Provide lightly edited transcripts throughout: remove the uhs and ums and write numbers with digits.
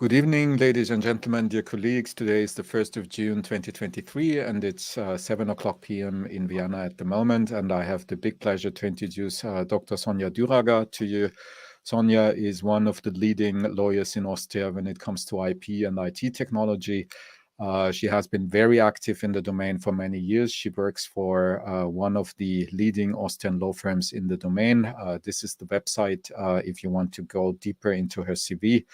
Good evening, ladies and gentlemen, dear colleagues. Today is the 1st of June 2023, and it's 7 o'clock p.m. in Vienna at the moment. And I have the big pleasure to introduce Dr. Sonja Dürager to you. Sonja is one of the leading lawyers in Austria when it comes to IP and IT technology. She has been very active in the domain for many years. She works for one of the leading Austrian law firms in the domain. This is the website if you want to go deeper into her CV.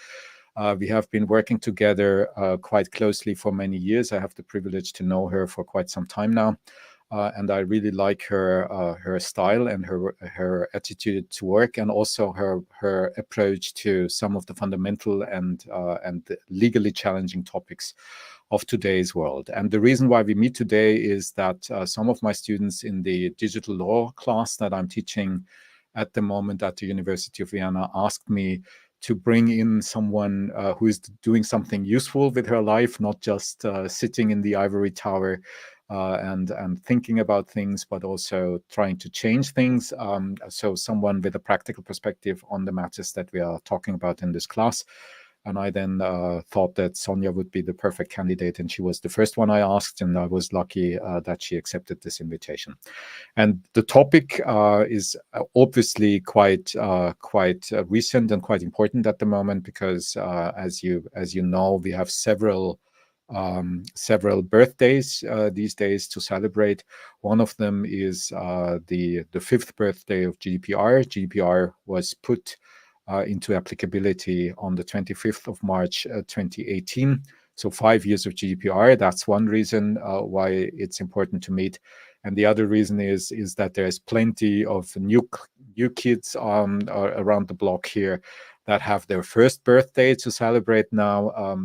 We have been working together quite closely for many years. I have the privilege to know her for quite some time now. And I really like her style and her attitude to work, and also her approach to some of the fundamental and legally challenging topics of today's world. And the reason why we meet today is that some of my students in the digital law class that I'm teaching at the moment at the University of Vienna asked me to bring in someone who is doing something useful with her life, not just sitting in the ivory tower and thinking about things, but also trying to change things. So someone with a practical perspective on the matters that we are talking about in this class. And I then thought that Sonja would be the perfect candidate, and she was the first one I asked, and I was lucky that she accepted this invitation. And the topic is obviously quite recent and quite important at the moment, because as you know, we have several birthdays these days to celebrate. One of them is the 5th birthday of GDPR. GDPR was put into applicability on the 25th of March 2018. So 5 years of GDPR. That's one reason why it's important to meet. And the other reason is that there's plenty of new kids around the block here that have their first birthday to celebrate now.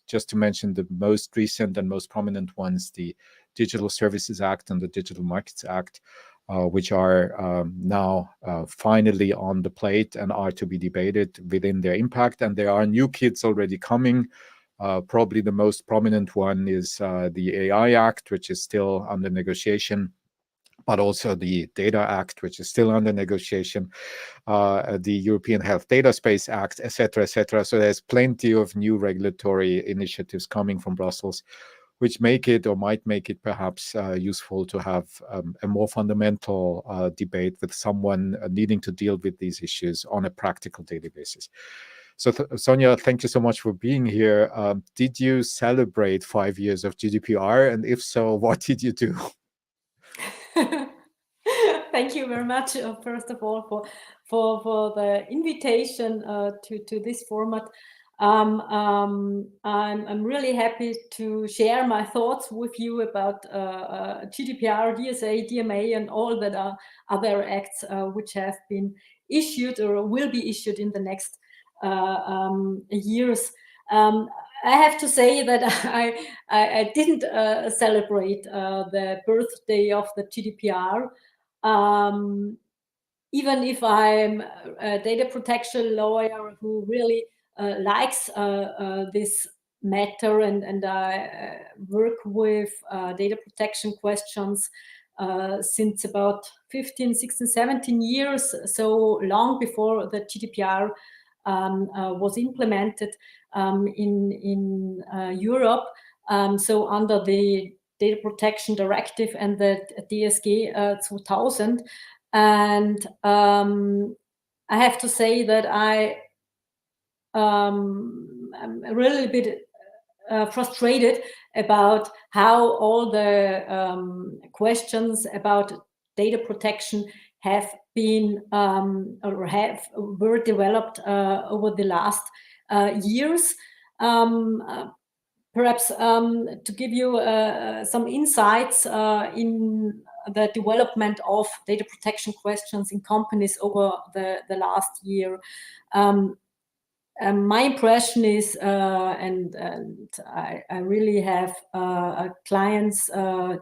Just to mention the most recent and most prominent ones, the Digital Services Act and the Digital Markets Act, which are now finally on the plate and are to be debated within their impact. And there are new kids already coming. Probably the most prominent one is the AI Act, which is still under negotiation, but also the Data Act, which is still under negotiation, the European Health Data Space Act, etc., etc. So there's plenty of new regulatory initiatives coming from Brussels, which make it, or might make it perhaps useful to have a more fundamental debate with someone needing to deal with these issues on a practical daily basis. So Sonja, thank you so much for being here. Did you celebrate 5 years of GDPR? And if so, what did you do? Thank you very much, first of all, for the invitation to this format. I'm really happy to share my thoughts with you about GDPR, DSA, DMA, and all that are other acts which have been issued or will be issued in the next years. I have to say that I didn't celebrate the birthday of the GDPR. Even if I'm a data protection lawyer who really likes this matter, and I work with data protection questions since about 15, 16, 17 years, so long before the GDPR was implemented in Europe. So under the Data Protection Directive and the DSG 2000. And I have to say that I'm a really bit frustrated about how all the questions about data protection have been were developed over the last years. Perhaps to give you some insights in the development of data protection questions in companies over the last year. My impression is, and I really have clients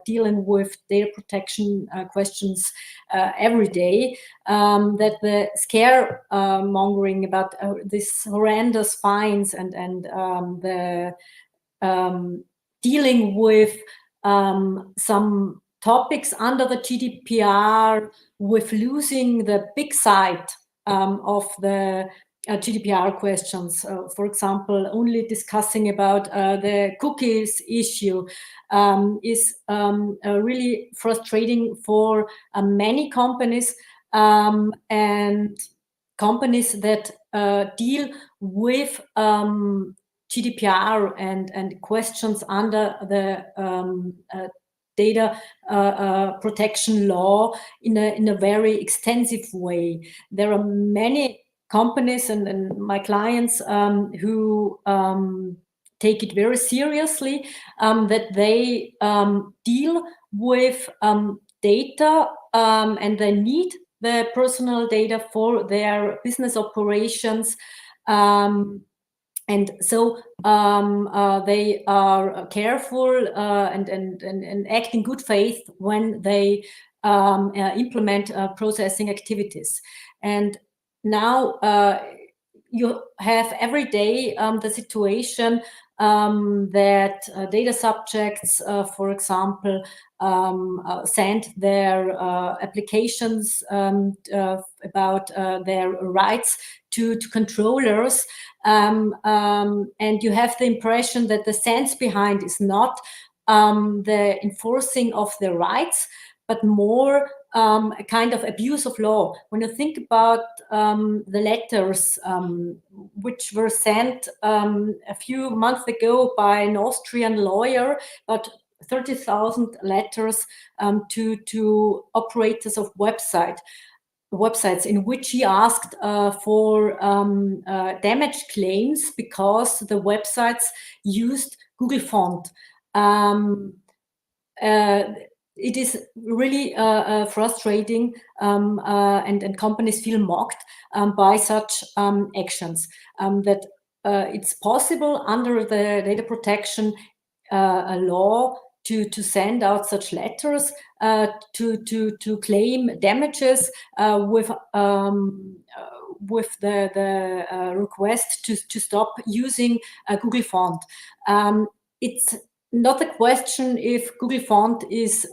dealing with data protection questions every day, that the scare mongering about this horrendous fines and the dealing with some topics under the GDPR, with losing the big side of the GDPR questions. For example, only discussing about the cookies issue is really frustrating for many companies, and companies that deal with GDPR and questions under the data protection law in a very extensive way. There are many companies and my clients who take it very seriously, that they deal with data and they need the personal data for their business operations. And so they are careful and act in good faith when they implement processing activities. And now you have every day the situation that data subjects, for example, send their applications about their rights to controllers, and you have the impression that the sense behind is not the enforcing of the rights, but more a kind of abuse of law. When you think about the letters which were sent a few months ago by an Austrian lawyer, about 30,000 letters to operators of websites in which he asked for damage claims because the websites used Google font. It is really frustrating, and companies feel mocked by such actions. That it's possible under the data protection law to send out such letters to claim damages with the request to stop using Google font. It's not a question if Google font is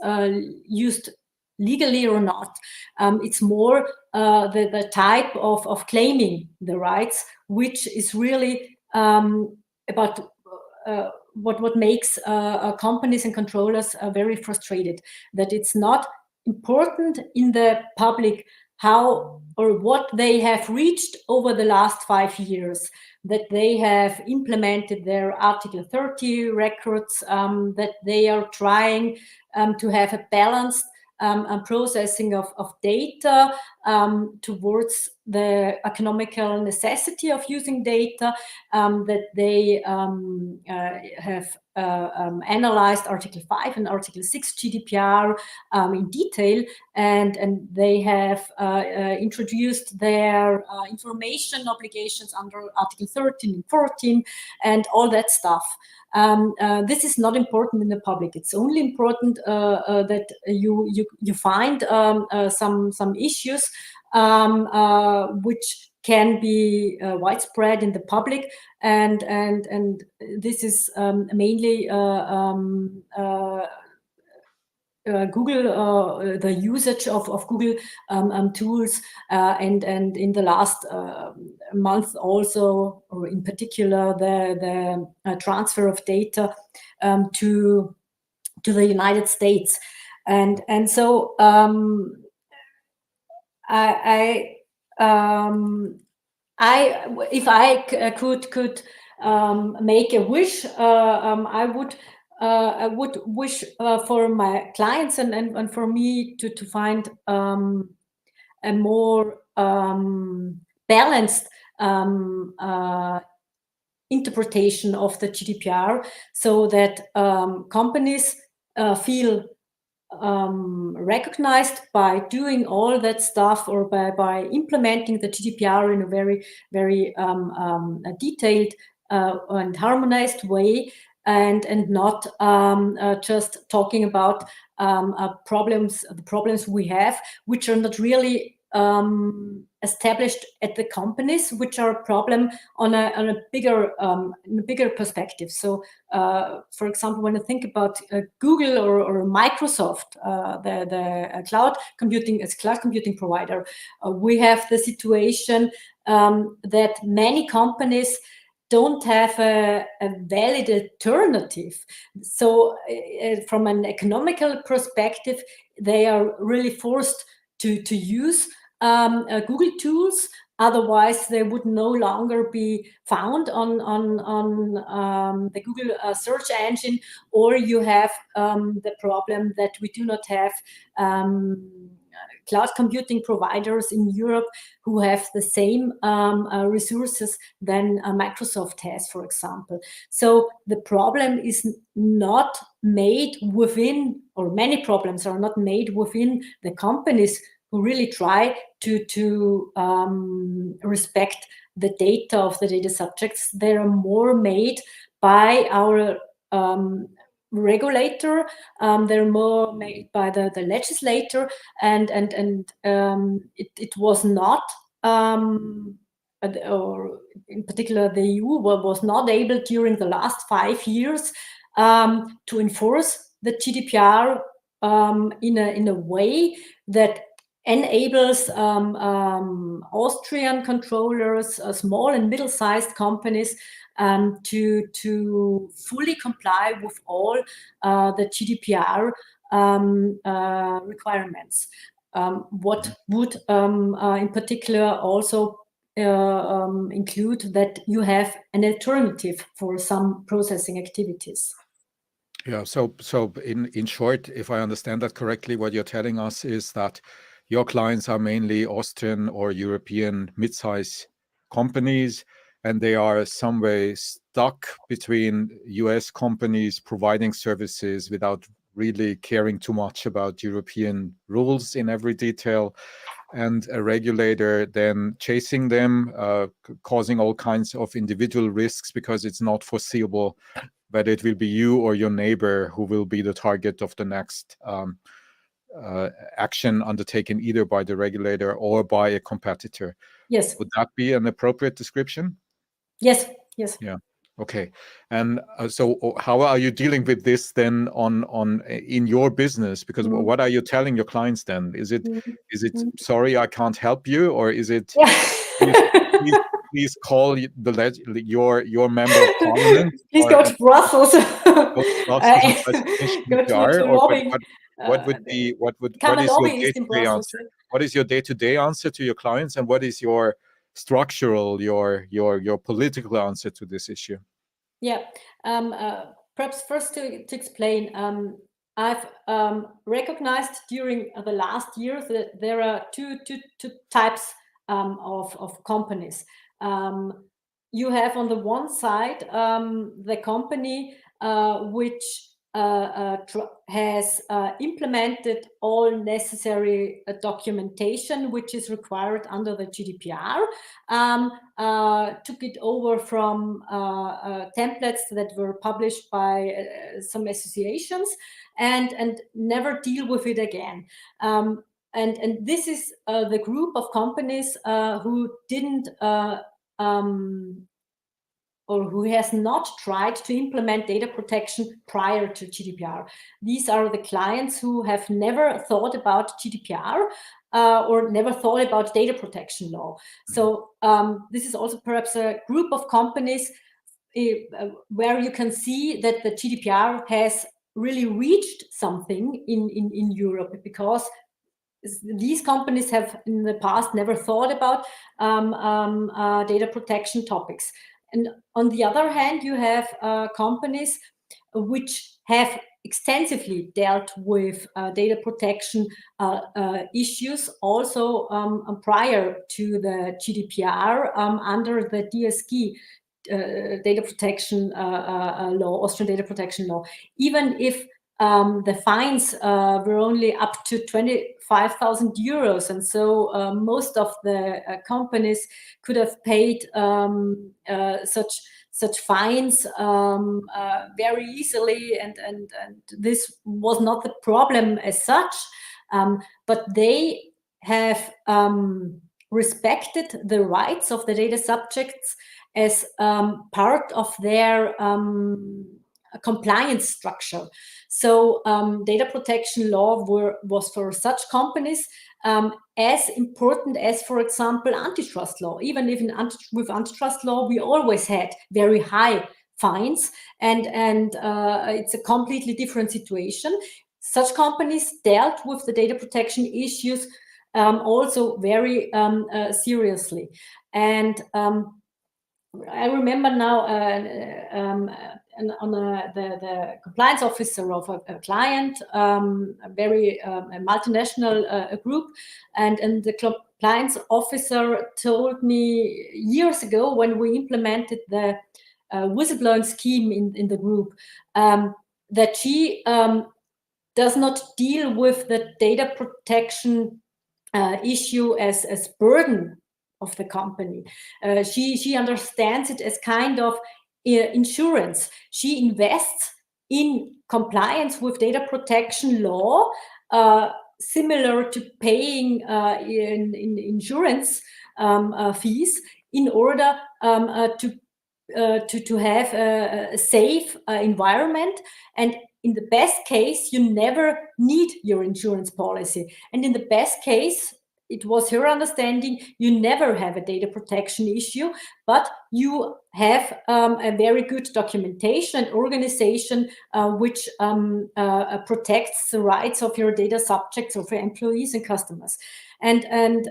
used legally or not. It's more the type of claiming the rights, which is really about what makes companies and controllers very frustrated. That it's not important in the public how or what they have reached over the last 5 years, that they have implemented their Article 30 records, that they are trying to have a balanced processing of data towards the economical necessity of using data, that they have analyzed Article 5 and Article 6 GDPR in detail, and they have introduced their information obligations under Article 13 and 14 and all that stuff. This is not important in the public. It's only important that you find some issues which can be widespread in the public, and this is mainly Google, the usage of Google tools, and in the last month also, or in particular, the transfer of data to the United States, and so if I could make a wish, I would wish for my clients and for me to find a more balanced interpretation of the GDPR, so that companies feel recognized by doing all that stuff, or by implementing the GDPR in a very, very detailed and harmonized way, and not just talking about the problems we have, which are not really established at the companies, which are a problem on a bigger perspective. So, for example, when I think about Google or Microsoft, the cloud computing provider, we have the situation that many companies don't have a valid alternative. So from an economical perspective, they are really forced to use Google tools. Otherwise, they would no longer be found on the Google search engine, or you have the problem that we do not have cloud computing providers in Europe who have the same resources than Microsoft has, for example. So the problem is not made within, or many problems are not made within the companies who really try to respect the data of the data subjects. They are more made by our regulator. They're more made by the legislator, and it was not, or in particular the EU was not able during the last 5 years to enforce the GDPR in a way that enables Austrian controllers, small and middle-sized companies, to fully comply with all the GDPR requirements. What would in particular also include that you have an alternative for some processing activities. Yeah, so in short, if I understand that correctly, what you're telling us is that your clients are mainly Austrian or European mid-size companies, and they are some way stuck between US companies providing services without really caring too much about European rules in every detail, and a regulator then chasing them, causing all kinds of individual risks because it's not foreseeable whether it will be you or your neighbor who will be the target of the next action undertaken either by the regulator or by a competitor. Yes. Would that be an appropriate description? Yes. Yes. Yeah. Okay. And so how are you dealing with this then in your business? Because what are you telling your clients then? Is it sorry, I can't help you, or is it please call your member of parliament? Please go to Brussels. Go to Brussels to lobbying. What is your day-to-day answer? What is your day-to-day answer to your clients, and what is your structural, your political answer to this issue? Yeah, perhaps first to explain, I've recognized during the last years that there are two types of companies. You have on the one side the company which has implemented all necessary documentation which is required under the GDPR, took it over from templates that were published by some associations, and never deal with it again. And this is the group of companies who didn't or who has not tried to implement data protection prior to GDPR. These are the clients who have never thought about GDPR or never thought about data protection law. So this is also perhaps a group of companies where you can see that the GDPR has really reached something in Europe, because these companies have in the past never thought about data protection topics. And on the other hand, you have companies which have extensively dealt with data protection issues also prior to the GDPR under the DSA data protection law, Austrian data protection law. Even if the fines were only up to 25,000 euros, and so most of the companies could have paid such fines very easily, and this was not the problem as such, but they have respected the rights of the data subjects as part of their compliance structure. So data protection law was for such companies as important as, for example, antitrust law. Even if with antitrust law, we always had very high fines, and it's a completely different situation. Such companies dealt with the data protection issues also very seriously. And I remember now the compliance officer of a client, a very a multinational group, and the compliance officer told me years ago, when we implemented the whistleblowing scheme in the group, that she does not deal with the data protection issue as burden of the company. She understands it as kind of insurance. She invests in compliance with data protection law, similar to paying in insurance fees, in order to have a safe environment. And in the best case, you never need your insurance policy. And in the best case, it was her understanding, you never have a data protection issue, but you have a very good documentation and organization which protects the rights of your data subjects, of your employees and customers. And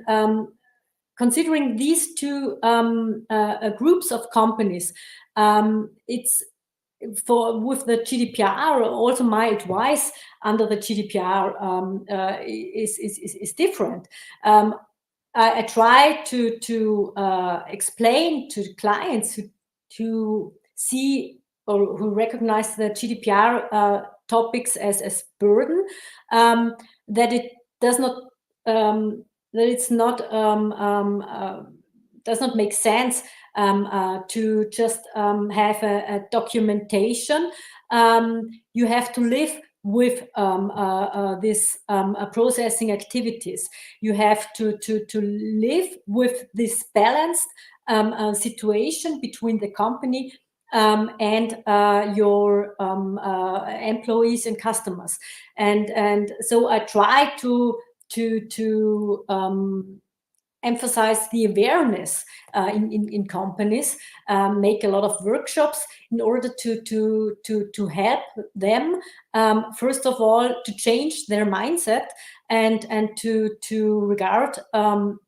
considering these two groups of companies, it's with the GDPR, also my advice under the GDPR is different. I try to explain to clients to see or who recognize the GDPR topics as burden, that it does not that it's not does not make sense to just have a documentation. You have to live with this processing activities. You have to live with this balanced situation between the company and your employees and customers. And so I try to emphasize the awareness in companies, make a lot of workshops in order to help them, first of all, to change their mindset and to regard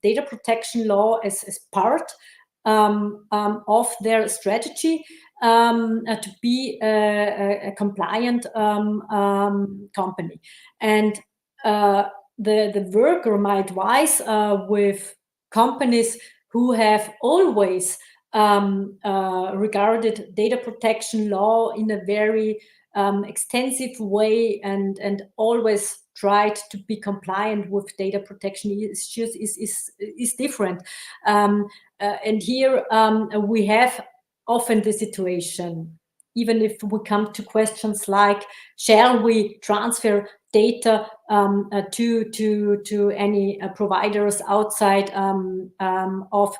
data protection law as part of their strategy to be a compliant company. And the work or my advice with companies who have always regarded data protection law in a very extensive way and always tried to be compliant with data protection issues is different. And here we have often the situation, even if we come to questions like, shall we transfer data to any providers outside of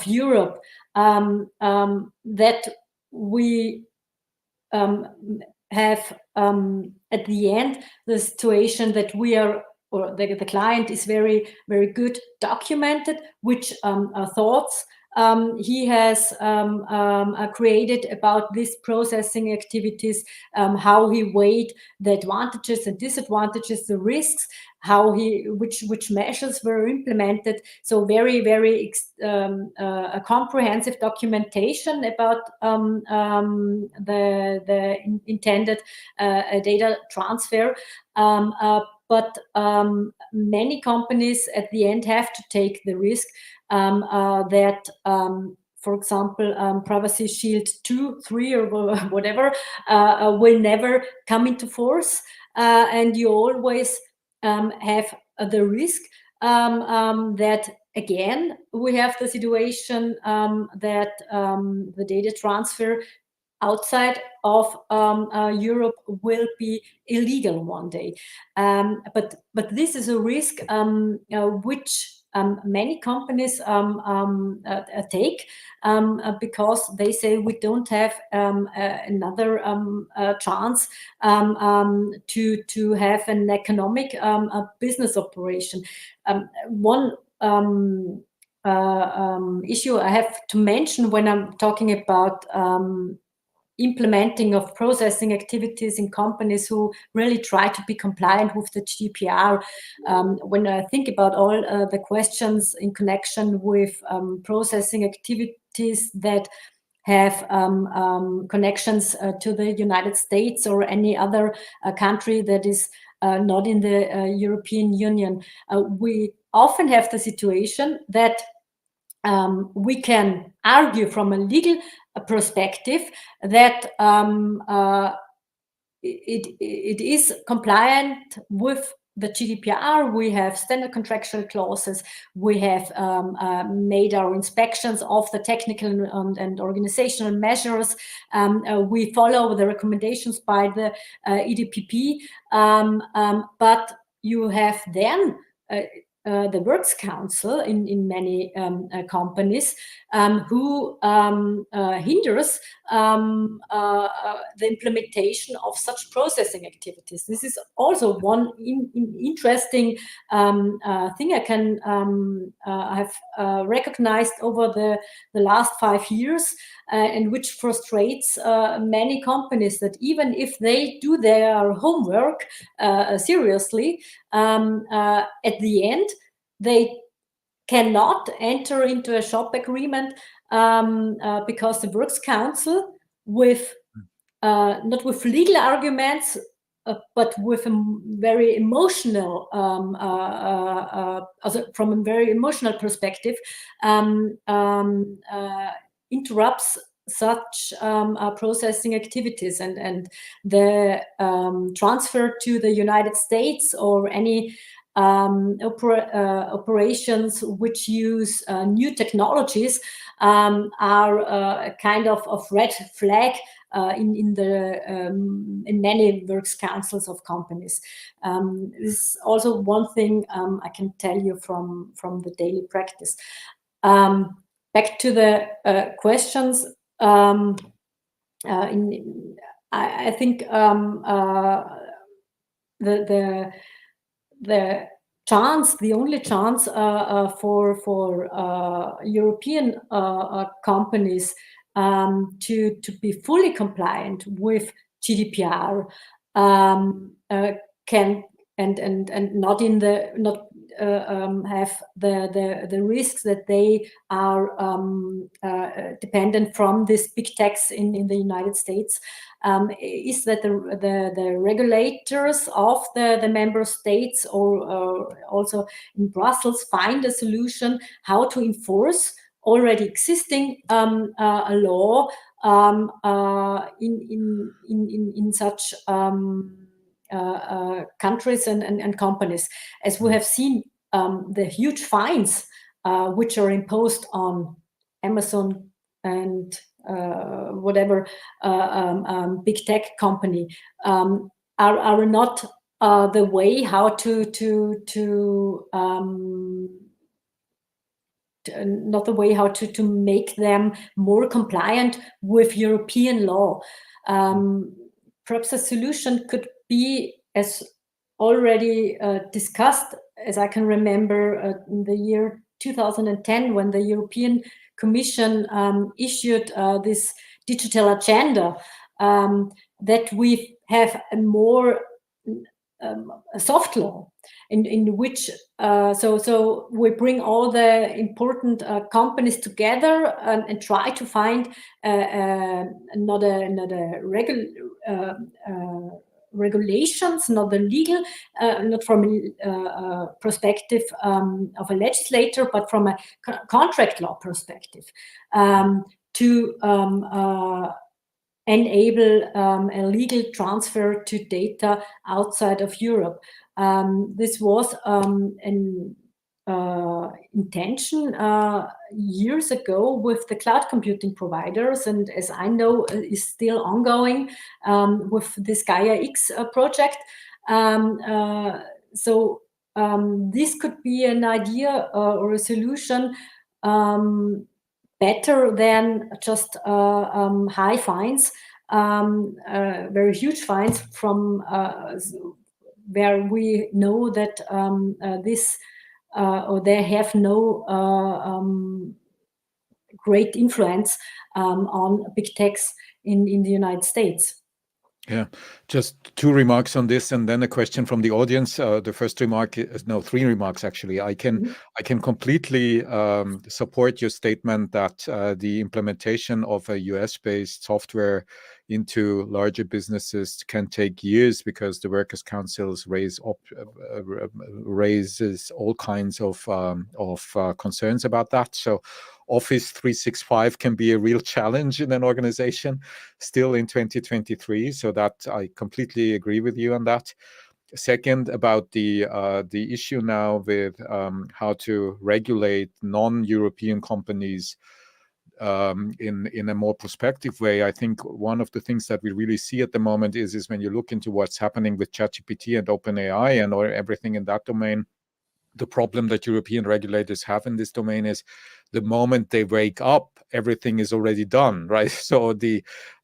Europe, that we have at the end the situation that we are, or the client is very, very good documented, which thoughts he has created about these processing activities, how he weighed the advantages and disadvantages, the risks, how which measures were implemented. So very, very a comprehensive documentation about the intended data transfer. But many companies at the end have to take the risk that, for example, Privacy Shield 2, 3, or whatever will never come into force, and you always have the risk that, again, we have the situation that the data transfer outside of Europe will be illegal one day. But this is a risk which many companies take, because they say we don't have another chance to have an economic business operation. One issue I have to mention when I'm talking about implementing of processing activities in companies who really try to be compliant with the GDPR. When I think about all the questions in connection with processing activities that have connections to the United States or any other country that is not in the European Union, we often have the situation that we can argue from a legal perspective that it is compliant with the GDPR. We have standard contractual clauses. We have made our inspections of the technical and organizational measures. We follow the recommendations by the EDPP. But you have then the Works Council in many companies who hinders the implementation of such processing activities. This is also one interesting thing I can have recognized over the last 5 years, and which frustrates many companies, that even if they do their homework seriously, at the end they cannot enter into a shop agreement because the Works Council, with not with legal arguments, but with a very emotional, from a very emotional perspective, interrupts such processing activities, and the transfer to the United States or any operations which use new technologies are a kind of red flag in many Works Councils of companies. This is also one thing I can tell you from the daily practice. Back to the questions. I think the chance, the only chance for European companies to be fully compliant with GDPR can and not have the risks that they are dependent from this big tax in the United States, is that the regulators of the member states or also in Brussels find a solution how to enforce already existing a law in such countries and companies. As we have seen, the huge fines which are imposed on Amazon and whatever big tech company are not the way how to not the way how to make them more compliant with European law. Perhaps a solution could be, as already discussed, as I can remember, in the year 2010, when the European Commission issued this digital agenda, that we have a more a soft law in which so we bring all the important companies together and try to find not a regulations, not the legal, not from a perspective of a legislator, but from a contract law perspective, to enable a legal transfer to data outside of Europe. This was an intention years ago with the cloud computing providers, and as I know, is still ongoing with this Gaia X project. So this could be an idea or a solution better than just high fines, very huge fines from where we know that this or they have no great influence on big techs in the United States. Yeah, just 2 remarks on this, and then a question from the audience. The first remark is, no, 3 remarks actually. I can completely support your statement that the implementation of a US-based software into larger businesses can take years because the workers' councils raises all kinds of concerns about that. So Office 365 can be a real challenge in an organization still in 2023. So that I completely agree with you on that. Second, about the issue now with how to regulate non-European companies in a more prospective way. I think one of the things that we really see at the moment is when you look into what's happening with ChatGPT and OpenAI and or everything in that domain, the problem that European regulators have in this domain is the moment they wake up, everything is already done, right? So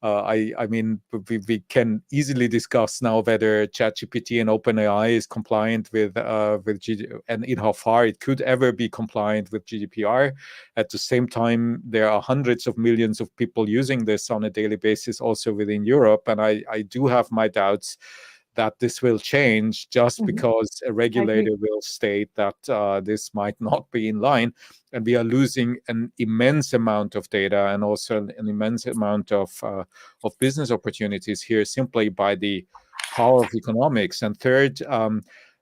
I mean, we can easily discuss now whether ChatGPT and OpenAI is compliant with GDPR and in how far it could ever be compliant with GDPR. At the same time, there are hundreds of millions of people using this on a daily basis, also within Europe, and I do have my doubts that this will change just because a regulator will state that this might not be in line, and we are losing an immense amount of data and also an immense amount of business opportunities here simply by the power of economics. And third,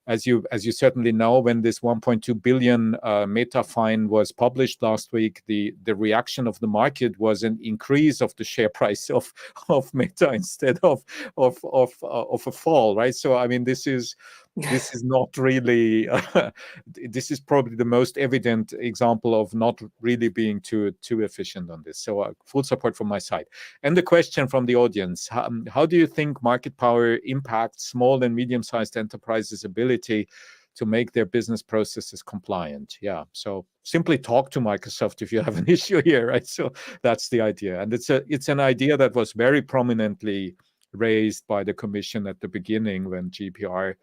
as you certainly know, when this 1.2 billion Meta fine was published last week, the reaction of the market was an increase of the share price of Meta instead of a fall, right? So I mean, this is not really this is probably the most evident example of not really being too efficient on this. So full support from my side. And the question from the audience: how do you think market power impacts small and medium-sized enterprises' ability to make their business processes compliant? Yeah, so simply talk to Microsoft if you have an issue here, right? So that's the idea, and it's an idea that was very prominently raised by the Commission at the beginning when GDPR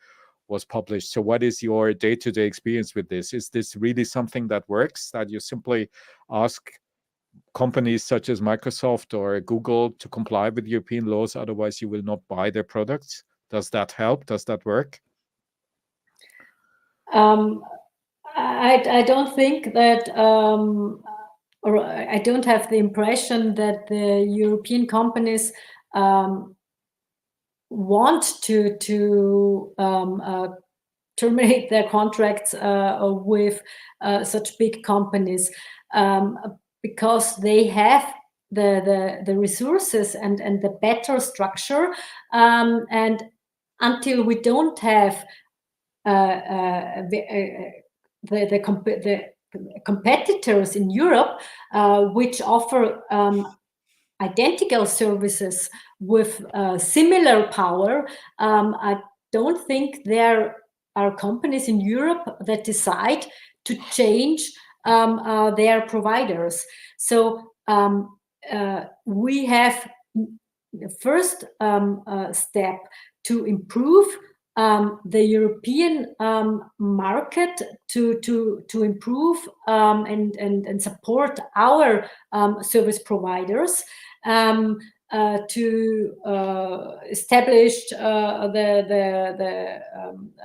was published. So what is your day-to-day experience with this? Is this really something that works, that you simply ask companies such as Microsoft or Google to comply with European laws, otherwise you will not buy their products? Does that help? Does that work? I don't think that, or I don't have the impression that the European companies want to terminate their contracts with such big companies because they have the resources and the better structure, and until we don't have the competitors in Europe which offer identical services with similar power, I don't think there are companies in Europe that decide to change their providers. So we have the first step to improve the European market, to improve and support our service providers, to establish the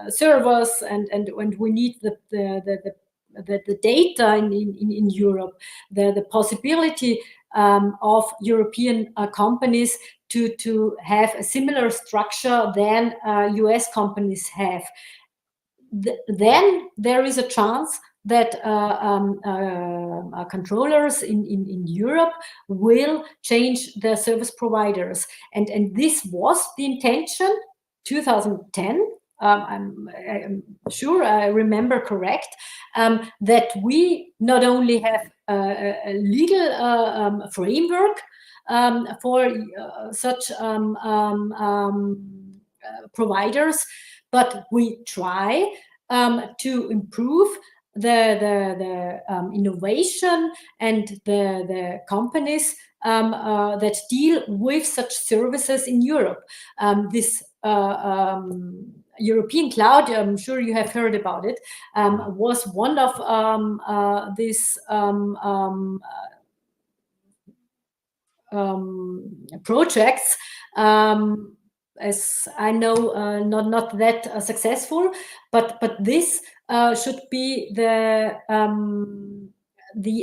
servers, and we need the data in Europe, the possibility of European companies to have a similar structure than US companies have. Then there is a chance that controllers in Europe will change their service providers. And this was the intention 2010. I'm sure I remember correct, that we not only have a legal framework for such providers, but we try to improve the innovation and the companies that deal with such services in Europe. This European cloud, I'm sure you have heard about it, was one of these projects. As I know, not that successful, but this should be the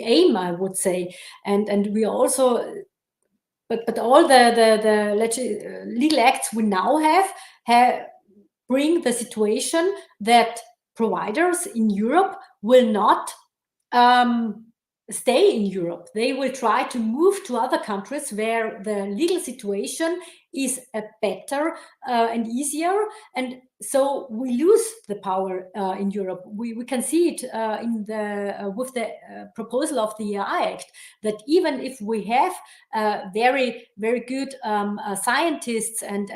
aim, I would say, and we also, but all the legal acts we now have bring the situation that providers in Europe will not stay in Europe. They will try to move to other countries where the legal situation is better and easier, and so we lose the power in Europe. We can see it in the with the proposal of the AI Act, that even if we have very good scientists and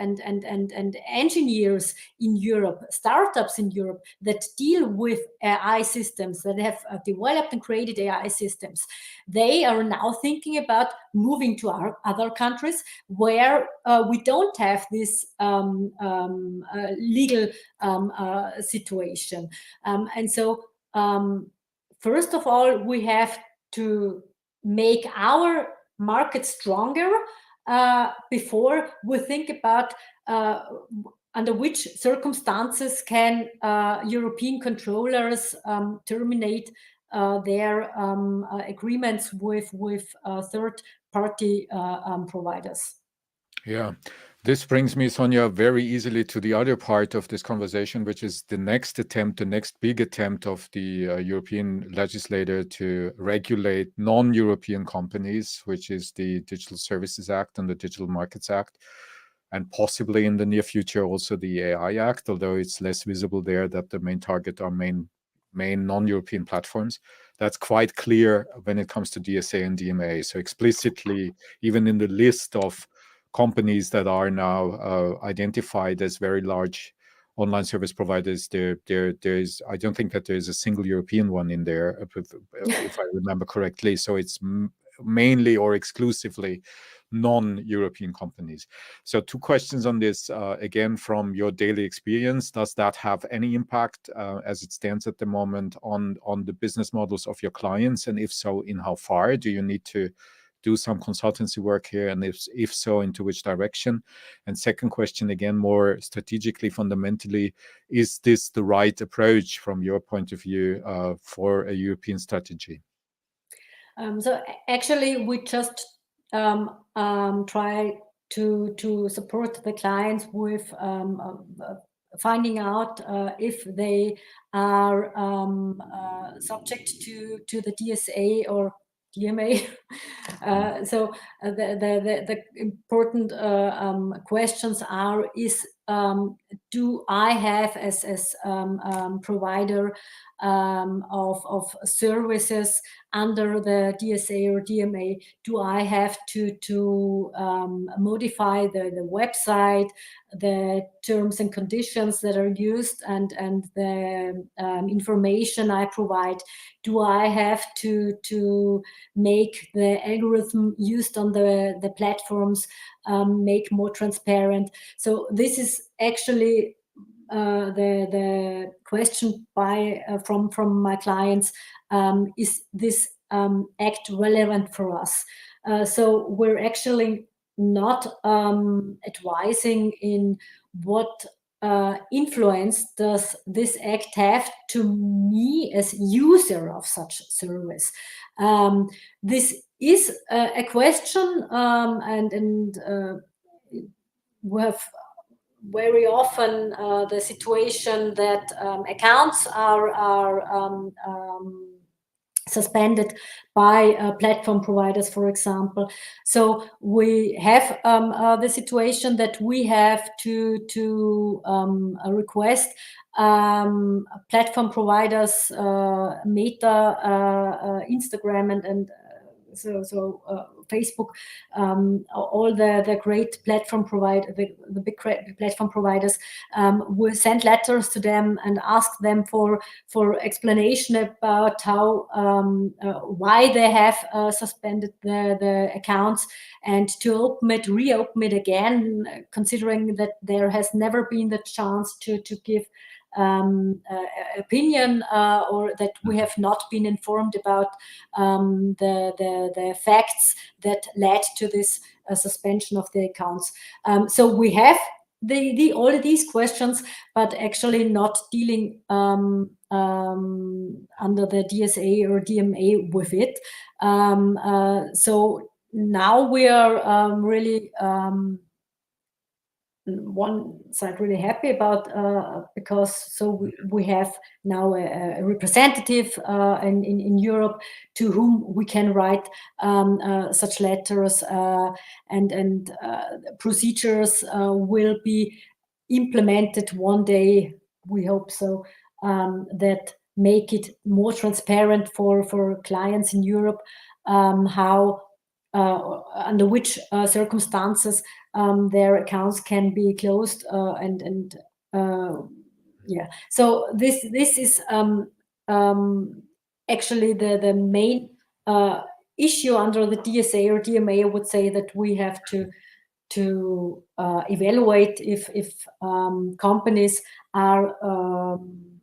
engineers in Europe, startups in Europe that deal with AI systems, that have developed and created AI systems, they are now thinking about moving to our other countries where we don't have this legal situation. And so, first of all, we have to make our market stronger before we think about under which circumstances can European controllers terminate their agreements with third-party providers. Yeah, this brings me, Sonja, very easily to the other part of this conversation, which is the next attempt, the next big attempt of the European legislator to regulate non-European companies, which is the Digital Services Act and the Digital Markets Act, and possibly in the near future also the AI Act, although it's less visible there that the main target are main non-European platforms. That's quite clear when it comes to DSA and DMA. So explicitly, even in the list of companies that are now identified as very large online service providers, there is, I don't think that there is a single European one in there, if I remember correctly. So it's mainly or exclusively non-European companies. So 2 questions on this. Again, from your daily experience, does that have any impact as it stands at the moment on the business models of your clients? And if so, in how far? Do you need to do some consultancy work here? And if so, into which direction? And second question, again, more strategically, fundamentally, is this the right approach from your point of view for a European strategy? So actually, we just try to support the clients with finding out if they are subject to the DSA or DMA. So the important questions are: do I have as provider of services under the DSA or DMA, do I have to modify the website, the terms and conditions that are used, and the information I provide? Do I have to make the algorithm used on the platforms make more transparent? So this is actually the question from my clients: is this act relevant for us? So we're actually not advising in what influence does this act have to me as user of such service. This is a question, and we have very often the situation that accounts are suspended by platform providers, for example. So we have the situation that we have to request platform providers, Meta, Instagram, and Facebook, all the great platform the big platform providers will send letters to them and ask them for explanation about how why they have suspended the accounts, and to reopen it again, considering that there has never been the chance to give opinion, or that we have not been informed about the facts that led to this suspension of the accounts. So we have all of these questions, but actually not dealing under the DSA or DMA with it. So now we are really one side really happy about, because we have now a representative in Europe to whom we can write such letters, and procedures will be implemented one day, we hope so, that make it more transparent for clients in Europe, how under which circumstances their accounts can be closed, and yeah. So this is actually the main issue under the DSA or DMA. I would say that we have to evaluate if companies are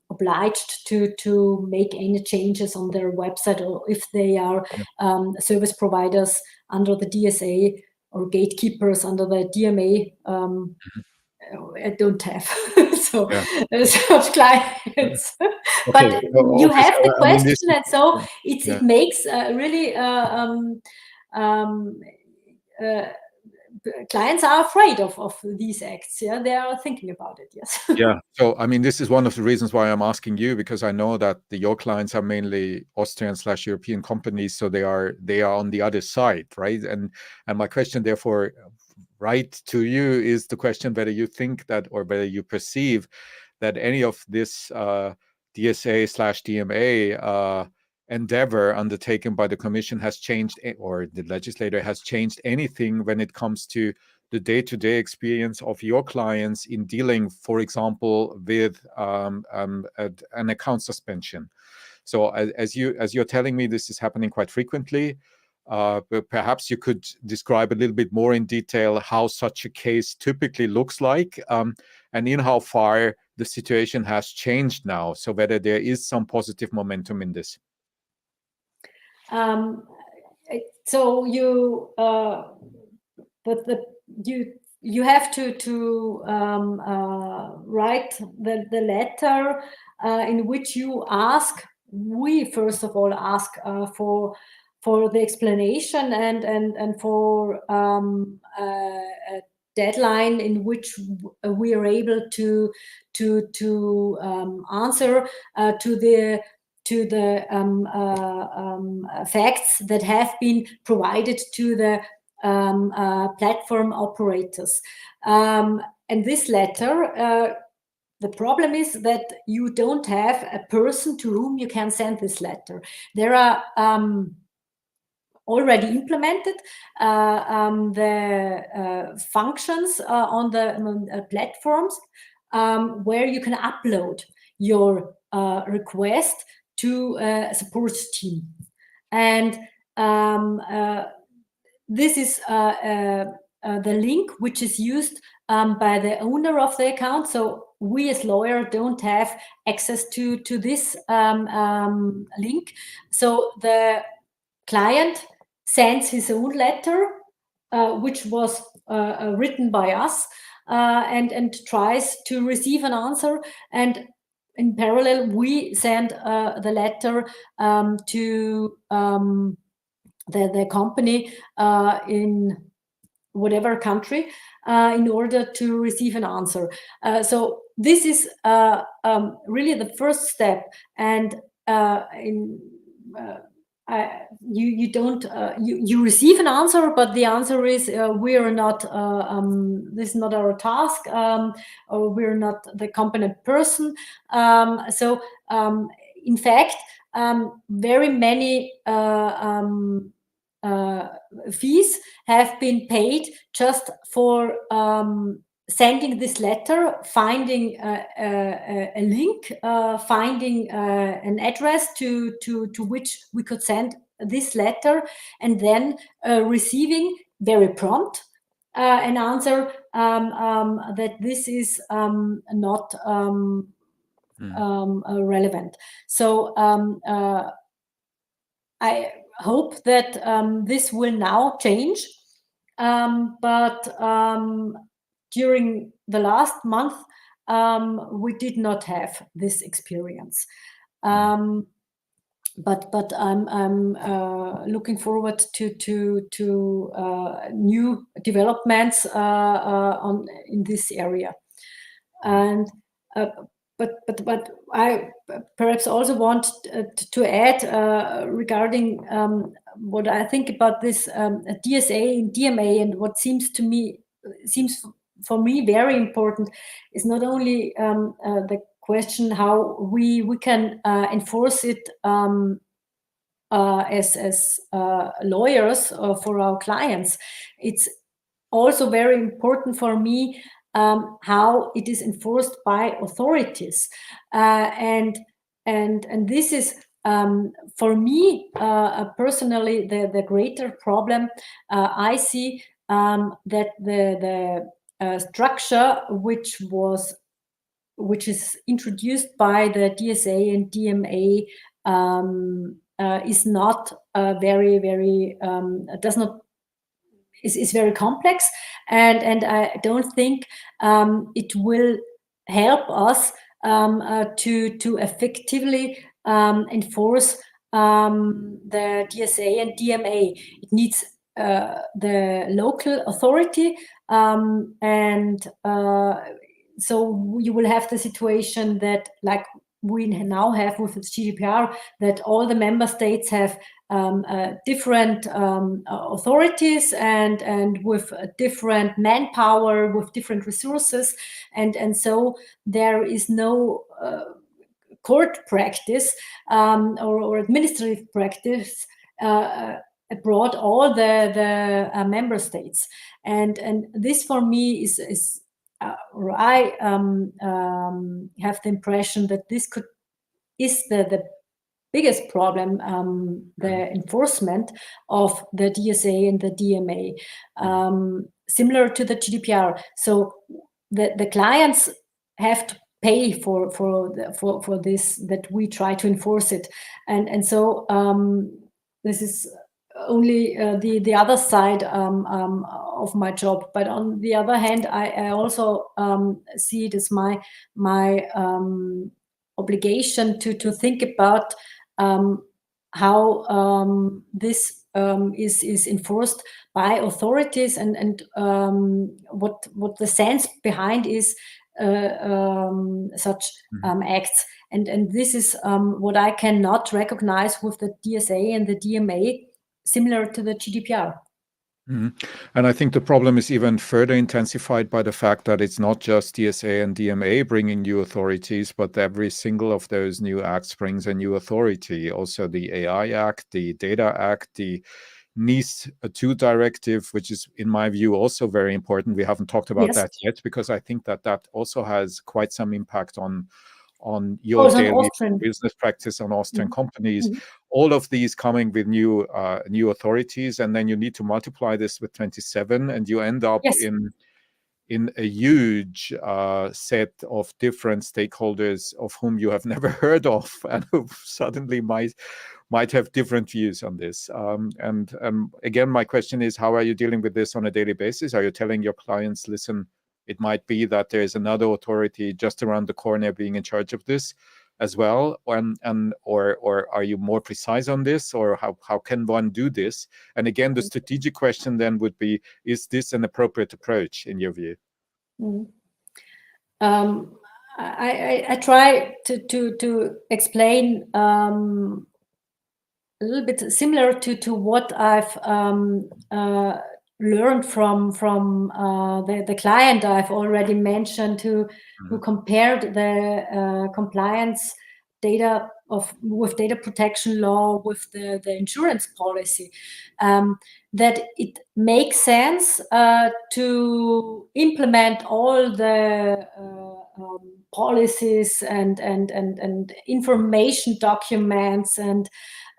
obliged to make any changes on their website, or if they are service providers under the DSA or gatekeepers under the DMA. I don't have so such clients. Okay. But you have the question, I mean, and so it makes really clients are afraid of these acts. Yeah, they are thinking about it. Yes. Yeah. So I mean, this is one of the reasons why I'm asking you, because I know that your clients are mainly Austrian/European companies, so they are on the other side, right? And my question, therefore, right to you, is the question whether you think that, or whether you perceive that any of this DSA/DMA endeavor undertaken by the Commission has changed, or the legislator has changed anything when it comes to the day-to-day experience of your clients in dealing, for example, with an account suspension. So as you're telling me, this is happening quite frequently. But perhaps you could describe a little bit more in detail how such a case typically looks like, and in how far the situation has changed now, so whether there is some positive momentum in this. So you, you have to write the letter in which you ask. We first of all ask for the explanation and for a deadline in which we are able to answer to the facts that have been provided to the platform operators. And this letter, the problem is that you don't have a person to whom you can send this letter. There are already implemented the functions on the platforms where you can upload your request to a support team. And this is the link which is used by the owner of the account. So we as lawyer don't have access to this link. So the client sends his own letter, which was written by us, and tries to receive an answer. And in parallel, we send the letter to the company in whatever country in order to receive an answer. So this is really the first step, and you don't you receive an answer, but the answer is we are not this is not our task, or we're not the competent person. So in fact, very many fees have been paid just for sending this letter, finding a link, finding an address to which we could send this letter, and then receiving very prompt an answer that this is not relevant. So I hope that this will now change, but during the last month we did not have this experience. But I'm looking forward to new developments in this area, and but I perhaps also want to add regarding what I think about this DSA and DMA, and what seems for me very important is not only the question how we can enforce it as lawyers for our clients. It's also very important for me how it is enforced by authorities, and this is for me personally the greater problem. I see that the structure which is introduced by the DSA and DMA is not very is very complex, and I don't think it will help us to effectively enforce the DSA and DMA. It needs the local authority, and so you will have the situation that, like we now have with the GDPR, that all the member states have different authorities and with different manpower, with different resources, and so there is no court practice or administrative practice abroad all the member states, and this for me is I have the impression that this is the biggest problem, the enforcement of the DSA and the DMA, similar to the GDPR. So the clients have to pay for this, that we try to enforce it, and so this is only the other side of my job. But on the other hand, I also see it as my obligation to think about how this is enforced by authorities, and what the sense behind is such acts, and this is what I cannot recognize with the DSA and the DMA, similar to the GDPR. And I think the problem is even further intensified by the fact that it's not just DSA and DMA bringing new authorities, but every single of those new acts brings a new authority. Also the AI Act, the Data Act, the NIS2 directive, which is, in my view, also very important. We haven't talked about that yet, because I think that also has quite some impact on your daily business practice, on Austrian companies. All of these coming with new authorities, and then you need to multiply this with 27, and you end up in a huge set of different stakeholders of whom you have never heard of, and who suddenly might have different views on this. And again, my question is, how are you dealing with this on a daily basis? Are you telling your clients, listen, it might be that there is another authority just around the corner being in charge of this as well, or are you more precise on this, or how can one do this? And again, the strategic question then would be, is this an appropriate approach in your view? I try to explain a little bit similar to what I've learned from the client I've already mentioned, who compared the compliance data protection law, with the insurance policy, that it makes sense to implement all the policies and information documents and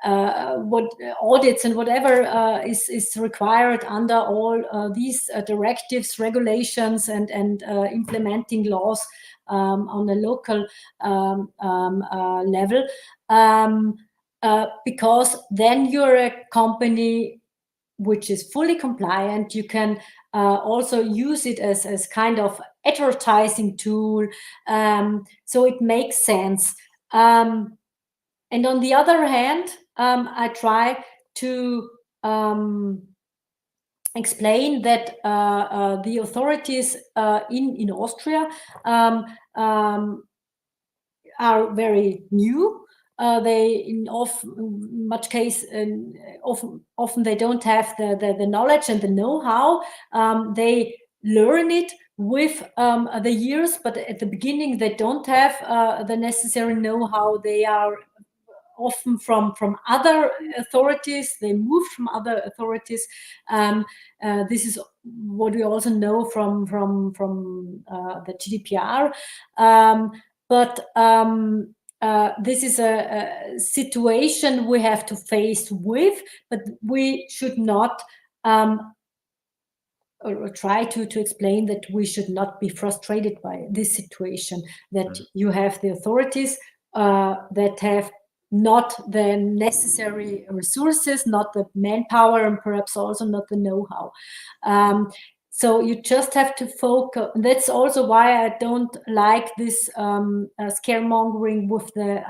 what audits and whatever is required under all these directives, regulations, and implementing laws on a local level, because then you're a company which is fully compliant. You can also use it as kind of advertising tool, so it makes sense. And on the other hand, I try to explain that the authorities in Austria are very new. They often they don't have the knowledge and the know-how. They learn it with the years, but at the beginning they don't have the necessary know-how. They are often from other authorities. They moved from other authorities. This is what we also know from the GDPR. But this is a situation we have to face with, but we should not or try to explain that we should not be frustrated by this situation, that you have the authorities that have not the necessary resources, not the manpower, and perhaps also not the know-how. So you just have to focus. That's also why I don't like this scaremongering with the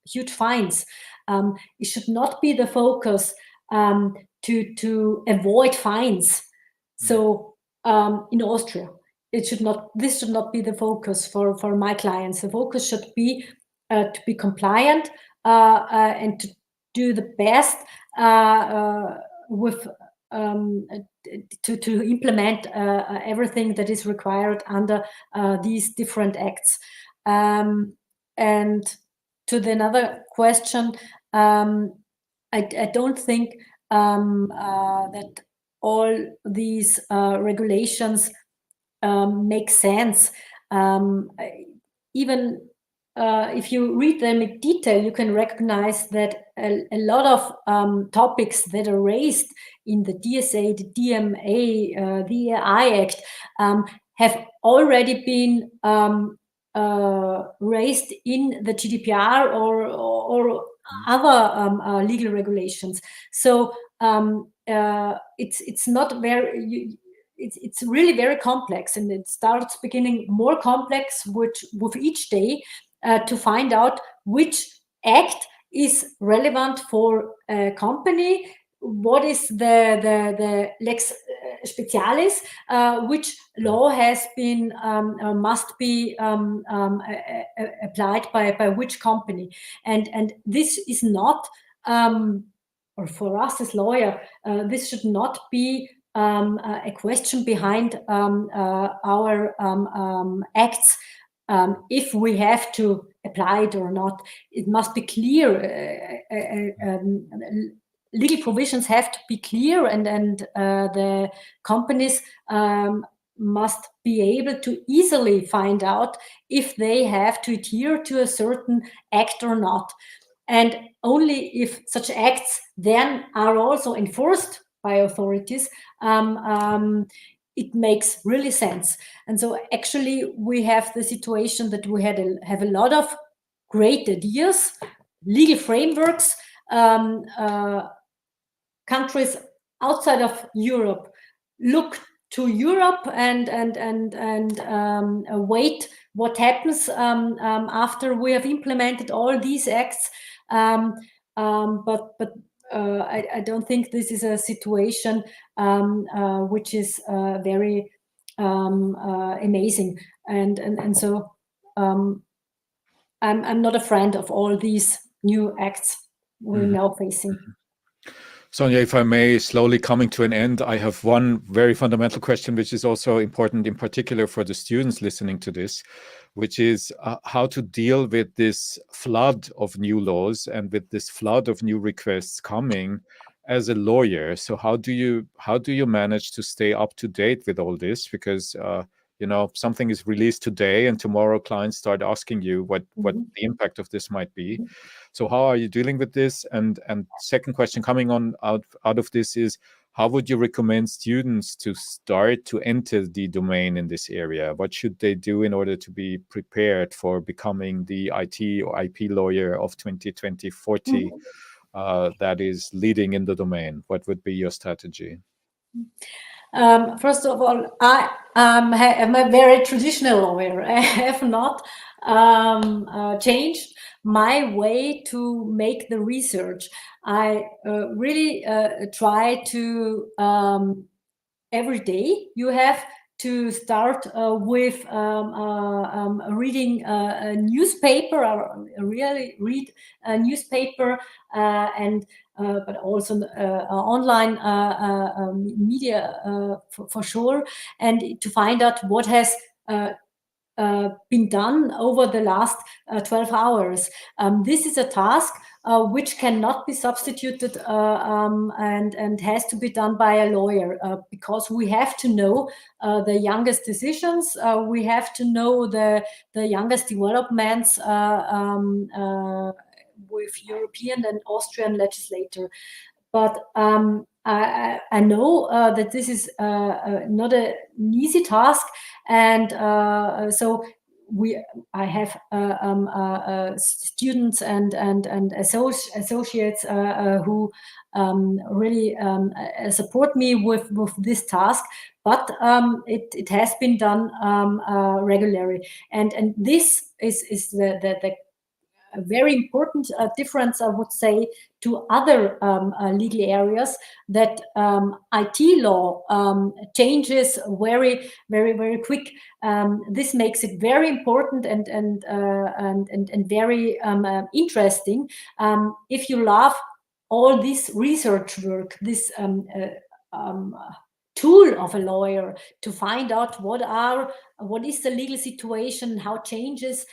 huge fines. It should not be the focus to avoid fines. So in Austria, this should not be the focus for my clients. The focus should be to be compliant and to do the best with to implement everything that is required under these different acts. And to the another question, I don't think that all these regulations make sense. Even if you read them in detail, you can recognize that a lot of topics that are raised in the DSA, the DMA, the AI Act have already been raised in the GDPR or other legal regulations. So it's not very. It's really very complex, and it starts beginning more complex with each day to find out which act is relevant for a company, what is the lex specialis, which law has been must be applied by which company, and this is not or for us as lawyer, this should not be a question behind our acts. If we have to apply it or not, it must be clear. Legal provisions have to be clear, and the companies must be able to easily find out if they have to adhere to a certain act or not. And only if such acts then are also enforced by authorities, it makes really sense. And so actually we have the situation that we have a lot of great ideas, legal frameworks. Countries outside of Europe look to Europe and wait what happens after we have implemented all these acts. But I don't think this is a situation which is very amazing, and so I'm not a friend of all these new acts we're now facing. Sonja, if I may, slowly coming to an end, I have one very fundamental question, which is also important in particular for the students listening to this, which is how to deal with this flood of new laws and with this flood of new requests coming as a lawyer. So how do you manage to stay up to date with all this? Because you know, something is released today and tomorrow clients start asking you what the impact of this might be. So how are you dealing with this? And second question coming on out of this is, how would you recommend students to start to enter the domain in this area? What should they do in order to be prepared for becoming the IT or IP lawyer of 2020-40 that is leading in the domain? What would be your strategy? First of all, I am a very traditional lawyer. I have not changed my way to make the research. I really try to every day you have to start with reading a newspaper, or really read a newspaper, and but also online media for sure, and to find out what has been done over the last 12 hours. This is a task which cannot be substituted and has to be done by a lawyer, because we have to know the youngest decisions, we have to know the youngest developments with European and Austrian legislator. But I know that this is not an easy task, and so I have students and associates who really support me with this task. But it has been done regularly, and this is the a very important difference, I would say, to other legal areas, that IT law changes very, very, very quick. This makes it very important and very interesting. If you love all this research work, this tool of a lawyer to find out what is the legal situation, how changes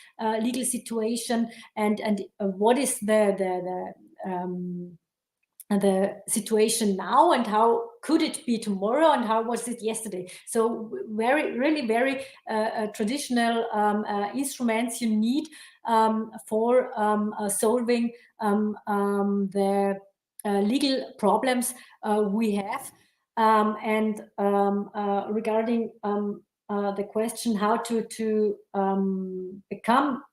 legal situation, and what is the situation now, and how could it be tomorrow, and how was it yesterday. So really very traditional instruments you need for solving the legal problems we have. Regarding the question how to become,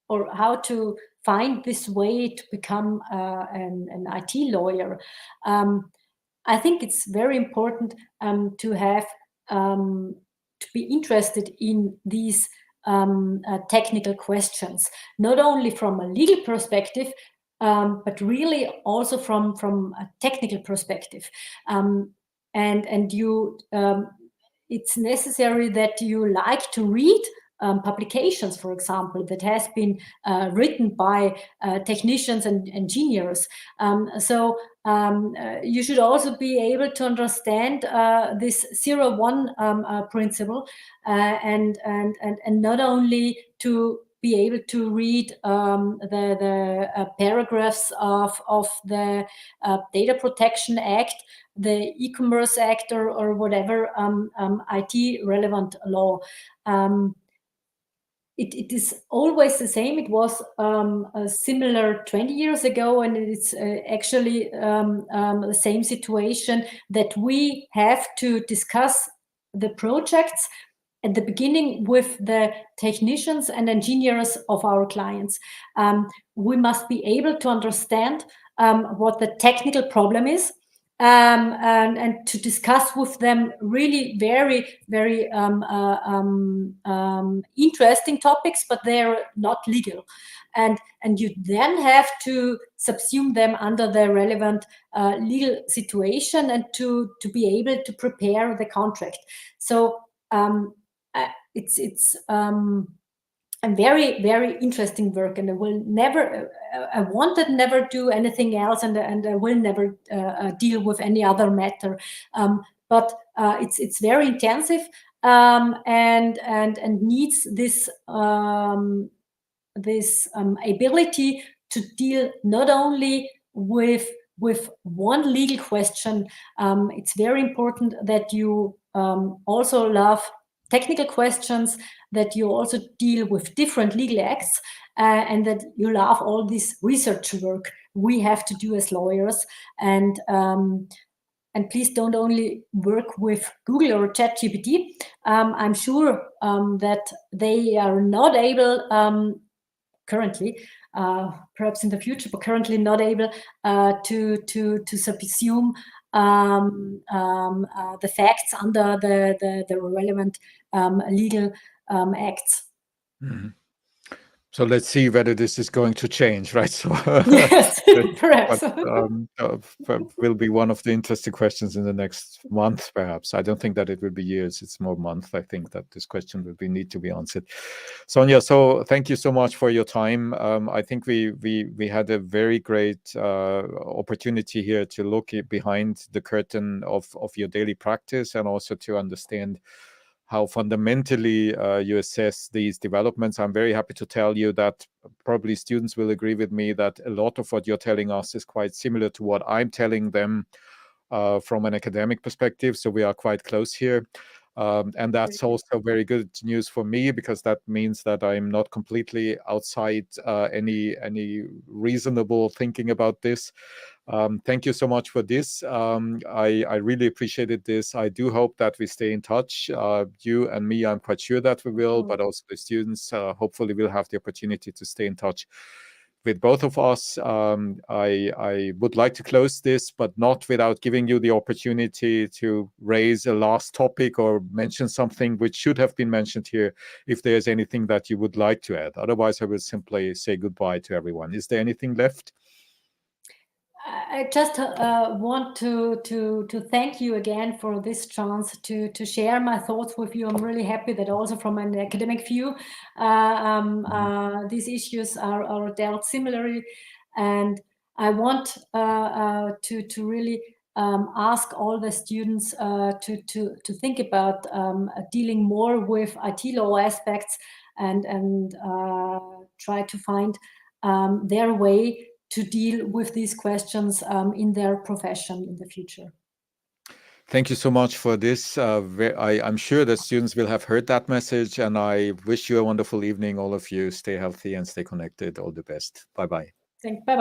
or how to find this way to become an IT lawyer, I think it's very important to have to be interested in these technical questions, not only from a legal perspective, but really also from a technical perspective. And you, it's necessary that you like to read publications, for example, that has been written by technicians and engineers. So you should also be able to understand this 0-1 principle, and not only to be able to read the paragraphs of the Data Protection Act, the E-Commerce Act, or whatever IT relevant law. It is always the same. It was similar 20 years ago, and it's actually the same situation, that we have to discuss the projects at the beginning with the technicians and engineers of our clients. We must be able to understand what the technical problem is, and to discuss with them really very, very interesting topics, but they're not legal. And you then have to subsume them under the relevant legal situation, and to be able to prepare the contract. So it's very, very interesting work, and I will never, I wanted never do anything else, and I will never deal with any other matter. But it's very intensive, and needs this ability to deal not only with one legal question. It's very important that you also love technical questions, that you also deal with different legal acts, and that you love all this research work we have to do as lawyers. And please don't only work with Google or ChatGPT. I'm sure that they are not able currently, perhaps in the future, but currently not able to subsume the facts under the relevant legal acts. Mm-hmm. So let's see whether this is going to change, right? So yes, perhaps. Will be one of the interesting questions in the next month, perhaps. I don't think that it will be years; it's more months. I think that this question will need to be answered. Sonja, so thank you so much for your time. I think we had a very great opportunity here to look behind the curtain of your daily practice, and also to understand how fundamentally you assess these developments. I'm very happy to tell you that probably students will agree with me that a lot of what you're telling us is quite similar to what I'm telling them from an academic perspective. So we are quite close here. And that's also very good news for me, because that means that I'm not completely outside any reasonable thinking about this. Thank you so much for this. I really appreciated this. I do hope that we stay in touch. You and me, I'm quite sure that we will, but also the students hopefully will have the opportunity to stay in touch with both of us. I would like to close this, but not without giving you the opportunity to raise a last topic or mention something which should have been mentioned here, if there's anything that you would like to add. Otherwise, I will simply say goodbye to everyone. Is there anything left? I just want to thank you again for this chance to share my thoughts with you. I'm really happy that also from an academic view, these issues are dealt similarly, and I want to really ask all the students to think about dealing more with IT law aspects, and try to find their way to deal with these questions in their profession in the future. Thank you so much for this. I'm sure the students will have heard that message, and I wish you a wonderful evening, all of you. Stay healthy and stay connected. All the best. Bye-bye. Bye-bye.